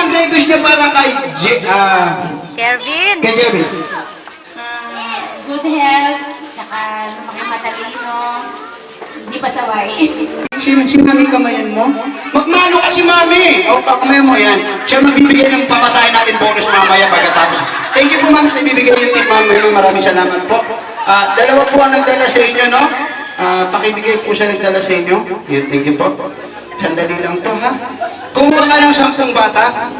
ang great wish niya para kay Kervin. Kay Jervin? Good health, saka lumaki matalino, hindi pasaway. Sino ang kamayan mo? Magmano ka si Mami! O, kakamayan mo yan. Siya magbibigay ng pamasahin natin bonus mamaya pagkatapos. Thank you po, ma'am, sa ibibigay yung tip, ma'am. Maraming salamat po. Dalawa po ang nagdala sa inyo, no? Pakibigay po siya nagdala sa inyo. Yun, thank you po. Sandali lang to, ha? Kumuha ka ng 10 bata.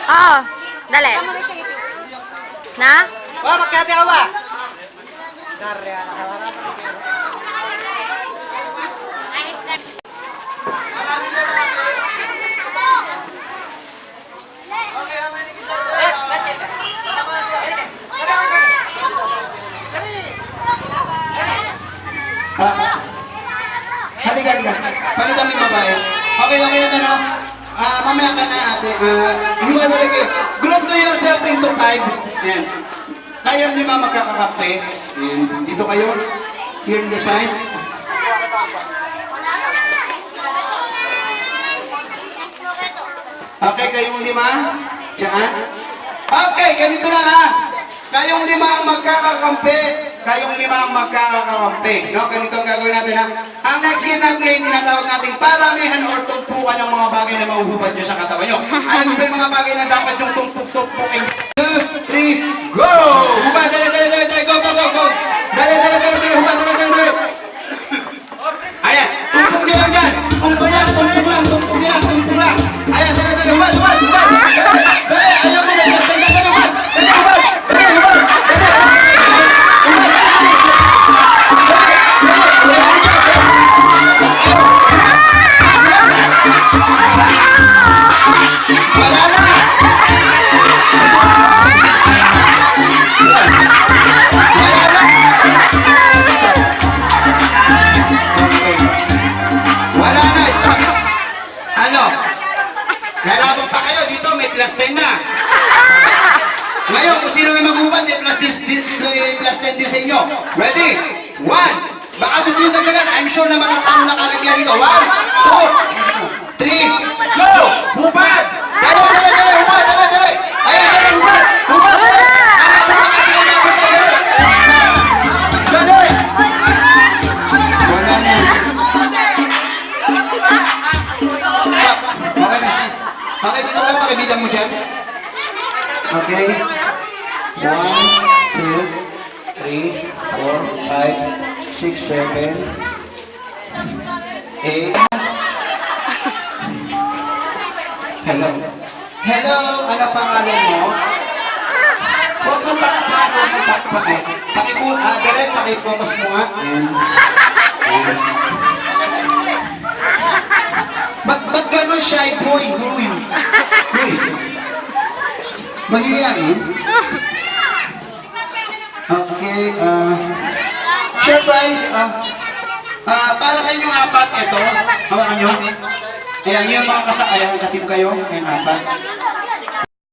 Oo, dali. Na? Wah, magkati ka ba? Halika. Paano kami babae? Okay na no? Mamaya ka na, ate. Hiwa na lagi. Group to yourself into 5. Yan. Kayong 5 magkakakape. Yan. Dito kayo. Here in the side. Okay, kayong 5. Diyan. Okay, ganito lang ha. Kayong 5 ang magkakakampi. Kayong 5 ang magkakakampi. No? Ganito ang gagawin natin ha. Ang next game natin, tinatawag natin paramihan or tumpukan ng mga bagay na mahuhubad nyo sa katawan nyo. Alam nyo ba yung mga bagay na dapat yung tumpuk-tumpukin? 2, 3, go! Hubad, dali, go! Dali, hubad, dali. Ayan, tumpuk nyo lang dyan. Tumpuk lang. Ayan, dali, hubad. Dali, ayaw mo na. Lalaban pa kayo dito, may plus 10 na. Ngayon, kung sino may maghubad, may plus 10 din sa inyo. Ready? 1. Baka gusto nyo dagdagan. I'm sure na matatalo na kagad yan dito. 1, 2, 3, go! Hubad! Dali! Hubad! Ayan, hubad! Dali! Wala na. Okay, dito lang pakibilang mo dyan. Okay. 1, 2, 3, 4, 5, 6, 7, 8. Hello. Ano pangalan mo? Huwag mo pakipakipakipakip. Pakifocus mo nga. Ba't gano'n shy boy? Huy. Magiyain? Okay, surprise, para sa inyong 4, ito, hawakan nyo. Ayan, yung mga kasakayan, katip kayo, ayan 4.